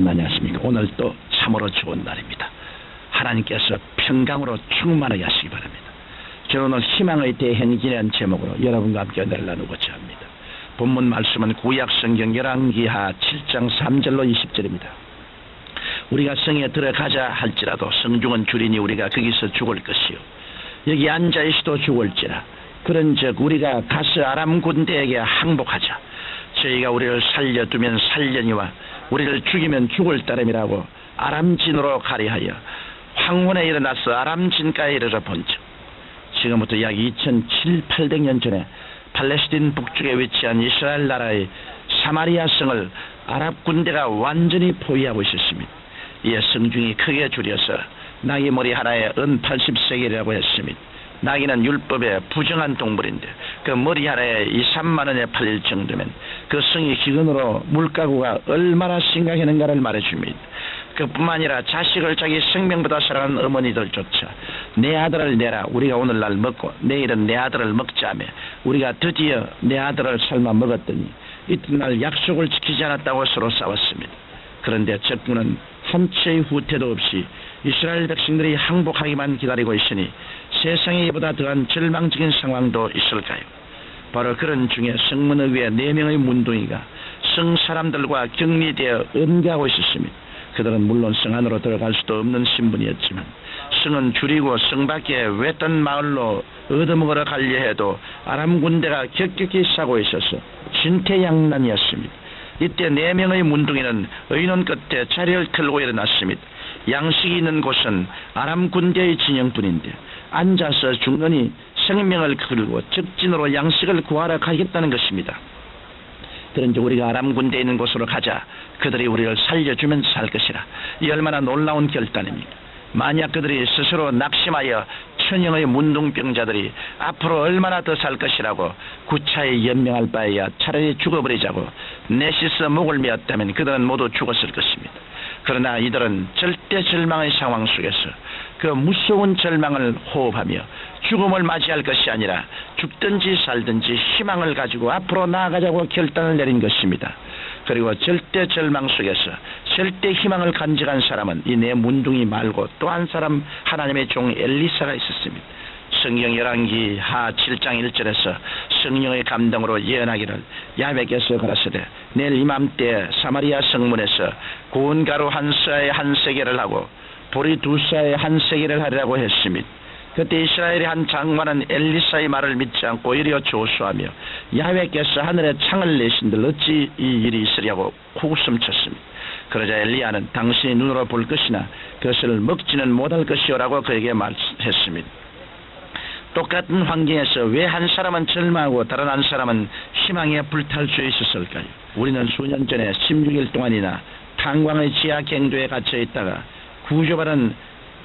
안녕하십니까. 오늘 또 참으로 좋은 날입니다. 하나님께서 평강으로 충만하게 하시기 바랍니다. 저는 오늘 희망의 대행진이라는 제목으로 여러분과 함께 은혜를 나누고자 합니다. 본문 말씀은 구약성경 열왕기하 7장 3절로 20절입니다. 우리가 성에 들어가자 할지라도 성중은 줄이니 우리가 거기서 죽을 것이요 여기 앉아있어도 죽을지라. 그런즉 우리가 가서 아람 군대에게 항복하자. 저희가 우리를 살려두면 살려니와 우리를 죽이면 죽을 따름이라고 아람진으로 가리하여 황혼에 일어나서 아람진가에 이르러 본즉 지금부터 약 2700~800년 전에 팔레스틴 북쪽에 위치한 이스라엘 나라의 사마리아 성을 아랍 군대가 완전히 포위하고 있었습니다. 이에 성중이 크게 줄여서 나귀 머리 하나에 은 80세겔이라고 했습니다. 나귀는 율법에 부정한 동물인데 그 머리 하나에 2~3만 원에 팔릴 정도면 그 성이 기근으로 물가구가 얼마나 심각했는가를 말해줍니다. 그뿐만 아니라 자식을 자기 생명보다 사랑하는 어머니들조차 내 아들을 내라, 우리가 오늘날 먹고 내일은 내 아들을 먹자며 우리가 드디어 내 아들을 삶아 먹었더니 이튿날 약속을 지키지 않았다고 서로 싸웠습니다. 그런데 적군은 한 치의 후퇴도 없이 이스라엘 백성들이 항복하기만 기다리고 있으니 세상에 이보다 더한 절망적인 상황도 있을까요? 바로 그런 중에 성문을 위해 4명의 문둥이가 성 사람들과 격리되어 응가하고 있었습니다. 그들은 물론 성 안으로 들어갈 수도 없는 신분이었지만 성은 줄이고 성 밖에 외딴 마을로 얻어먹으러 가려 해도 아람 군대가 격격히 싸고 있어서 진퇴양난이었습니다. 이때 4명의 문둥이는 의논 끝에 자리를 틀고 일어났습니다. 양식이 있는 곳은 아람 군대의 진영뿐인데 앉아서 중간이 생명을 걸고 적진으로 양식을 구하러 가겠다는 것입니다. 그런데 우리가 아람 군대에 있는 곳으로 가자. 그들이 우리를 살려주면 살 것이라. 이 얼마나 놀라운 결단입니까? 만약 그들이 스스로 낙심하여 천형의 문둥병자들이 앞으로 얼마나 더 살 것이라고 구차히 연명할 바에야 차라리 죽어버리자고 넷이서 목을 메었다면 그들은 모두 죽었을 것입니다. 그러나 이들은 절대 절망의 상황 속에서 그 무서운 절망을 호흡하며 죽음을 맞이할 것이 아니라 죽든지 살든지 희망을 가지고 앞으로 나아가자고 결단을 내린 것입니다. 그리고 절대 절망 속에서 절대 희망을 간직한 사람은 이 네 문둥이 말고 또 한 사람 하나님의 종 엘리사가 있었습니다. 성경 열왕기하 7장 1절에서 성령의 감동으로 예언하기를 야훼께서 가라사대 내일 이맘때 사마리아 성문에서 고운 가루 한 서에 한 세겔을 하고 보리 2서에 한 세겔을 하리라고 했습니다. 그때 이스라엘의 한 장관은 엘리사의 말을 믿지 않고 오히려 조수하며 야훼께서 하늘에 창을 내신들 어찌 이 일이 있으려고 코웃음쳤습니다. 그러자 엘리야는 당신이 눈으로 볼 것이나 그것을 먹지는 못할 것이오라고 그에게 말했습니다. 똑같은 환경에서 왜 한 사람은 절망하고 다른 한 사람은 희망에 불탈 수 있었을까요? 우리는 수년 전에 16일 동안이나 탄광의 지하 갱도에 갇혀 있다가 구조받은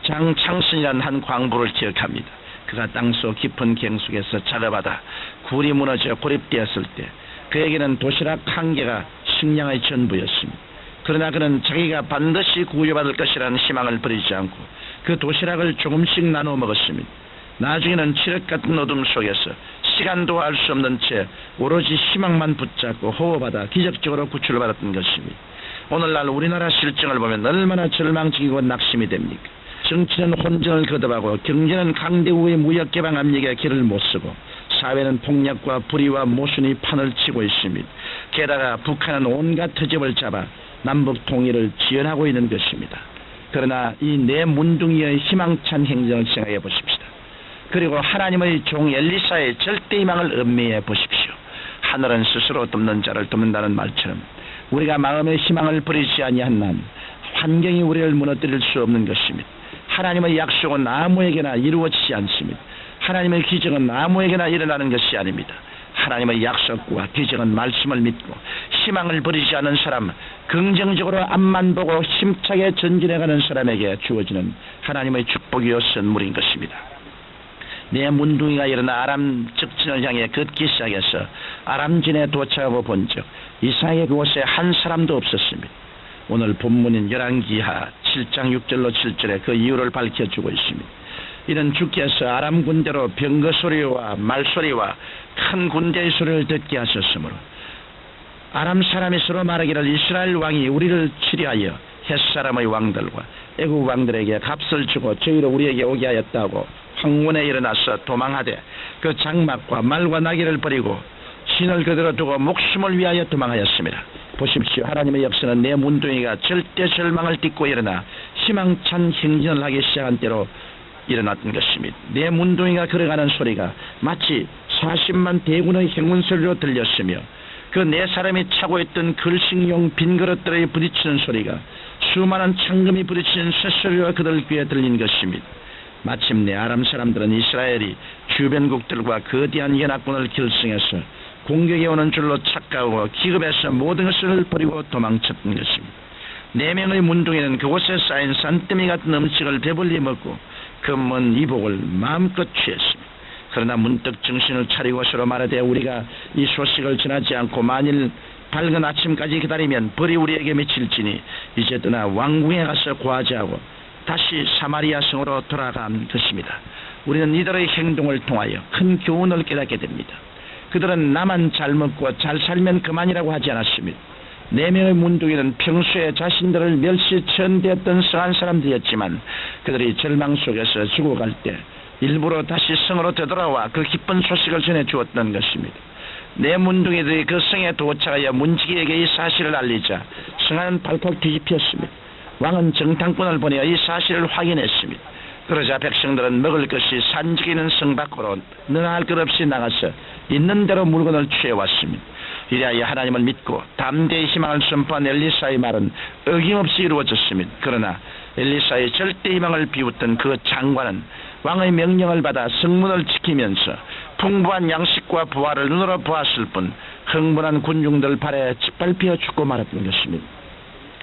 장창순이라는 한 광부를 기억합니다. 그가 땅속 깊은 갱 속에서 작업하다 굴이 무너져 고립되었을 때 그에게는 도시락 1개가 식량의 전부였습니다. 그러나 그는 자기가 반드시 구조받을 것이라는 희망을 버리지 않고 그 도시락을 조금씩 나눠 먹었습니다. 나중에는 칠흑 같은 어둠 속에서 시간도 알 수 없는 채 오로지 희망만 붙잡고 호흡하다 기적적으로 구출을 받았던 것입니다. 오늘날 우리나라 실정을 보면 얼마나 절망적이고 낙심이 됩니까? 정치는 혼전을 거듭하고 경제는 강대국의 무역개방 압력에 길을 못 쓰고 사회는 폭력과 불의와 모순이 판을 치고 있습니다. 게다가 북한은 온갖 트집을 잡아 남북 통일을 지연하고 있는 것입니다. 그러나 이 네 문둥이의 희망찬 행정을 생각해 보십시다. 그리고 하나님의 종 엘리사의 절대 희망을 음미해 보십시오. 하늘은 스스로 돕는 자를 돕는다는 말처럼 우리가 마음의 희망을 버리지 아니한 한 환경이 우리를 무너뜨릴 수 없는 것입니다. 하나님의 약속은 아무에게나 이루어지지 않습니다. 하나님의 기적은 아무에게나 일어나는 것이 아닙니다. 하나님의 약속과 기적은 말씀을 믿고 희망을 버리지 않은 사람, 긍정적으로 앞만 보고 힘차게 전진해가는 사람에게 주어지는 하나님의 축복이요 선물인 것입니다. 내 문둥이가 일어나 아람 적진을 향해 걷기 시작해서 아람진에 도착하고 본즉 이상하게 그곳에 한 사람도 없었습니다. 오늘 본문인 열왕기하 7장 6절로 7절에 그 이유를 밝혀주고 있습니다. 이는 주께서 아람 군대로 병거 소리와 말소리와 큰 군대의 소리를 듣게 하셨으므로 아람 사람이 서로 말하기를 이스라엘 왕이 우리를 치리하여 햇사람의 왕들과 애국 왕들에게 값을 주고 저희로 우리에게 오게 하였다고 황혼에 일어나서 도망하되 그 장막과 말과 나귀를 버리고 신을 그대로 두고 목숨을 위하여 도망하였습니다. 보십시오. 하나님의 역사는 내 문둥이가 절대 절망을 딛고 일어나 희망찬 행진을 하기 시작한 때로 일어났던 것입니다. 내 문둥이가 걸어가는 소리가 마치 40만 대군의 행군 소리로 들렸으며 그 네 사람이 차고 있던 걸식용 빈 그릇들에 부딪히는 소리가 수많은 창금이 부딪히는 쇳소리가 그들 귀에 들린 것입니다. 마침내 아람 사람들은 이스라엘이 주변국들과 거대한 연합군을 결성해서 공격에 오는 줄로 착각하고 기급해서 모든 것을 버리고 도망쳤던 것입니다. 4명의 문둥이는 그곳에 쌓인 산더미 같은 음식을 배불리 먹고 그 먼 이복을 마음껏 취했습니다. 그러나 문득 정신을 차리고 서로 말하되 우리가 이 소식을 전하지 않고 만일 밝은 아침까지 기다리면 벌이 우리에게 미칠지니 이제 떠나 왕궁에 가서 고하자고 다시 사마리아 성으로 돌아간 것입니다. 우리는 이들의 행동을 통하여 큰 교훈을 깨닫게 됩니다. 그들은 나만 잘 먹고 잘 살면 그만이라고 하지 않았습니다. 4명의 문둥이는 평소에 자신들을 멸시천대했던 성한 사람들이었지만 그들이 절망 속에서 죽어갈 때 일부러 다시 성으로 되돌아와 그 기쁜 소식을 전해 주었던 것입니다. 4 문둥이들이 그 성에 도착하여 문지기에게 이 사실을 알리자 성은 발칵 뒤집혔습니다. 왕은 정탐꾼을 보내어 이 사실을 확인했습니다. 그러자 백성들은 먹을 것이 산적이 있는 성 밖으로 능할 것 없이 나가서 있는 대로 물건을 취해왔습니다. 이리하여 하나님을 믿고 담대히 희망을 선포한 엘리사의 말은 어김없이 이루어졌습니다. 그러나 엘리사의 절대 희망을 비웃던 그 장관은 왕의 명령을 받아 성문을 지키면서 풍부한 양식과 부화를 눈으로 보았을 뿐 흥분한 군중들 발에 짓밟혀 죽고 말았던 것입니다.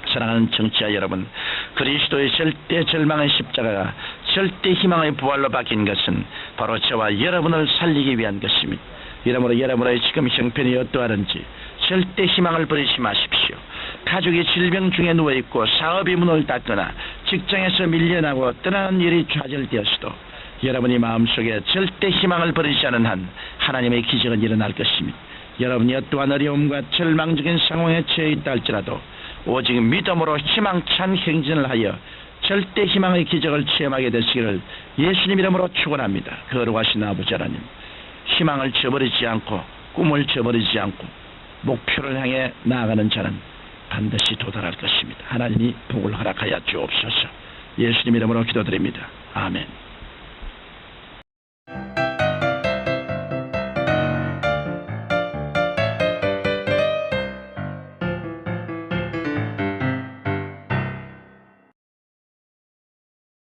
사랑하는 청취자 여러분, 그리스도의 절대 절망의 십자가가 절대 희망의 부활로 바뀐 것은 바로 저와 여러분을 살리기 위한 것입니다. 이러므로 여러분의 지금 형편이 어떠하든지 절대 희망을 버리지 마십시오. 가족이 질병 중에 누워있고 사업이 문을 닫거나 직장에서 밀려나고 떠나는 일이 좌절되었어도 여러분이 마음속에 절대 희망을 버리지 않은 한 하나님의 기적은 일어날 것입니다. 여러분이 어떠한 어려움과 절망적인 상황에 처해 있다 할지라도 오직 믿음으로 희망찬 행진을 하여 절대 희망의 기적을 체험하게 되시기를 예수님 이름으로 축원합니다. 거룩하신 아버지 하나님, 희망을 저버리지 않고 꿈을 저버리지 않고 목표를 향해 나아가는 자는 반드시 도달할 것입니다. 하나님이 복을 허락하여 주옵소서. 예수님 이름으로 기도드립니다. 아멘.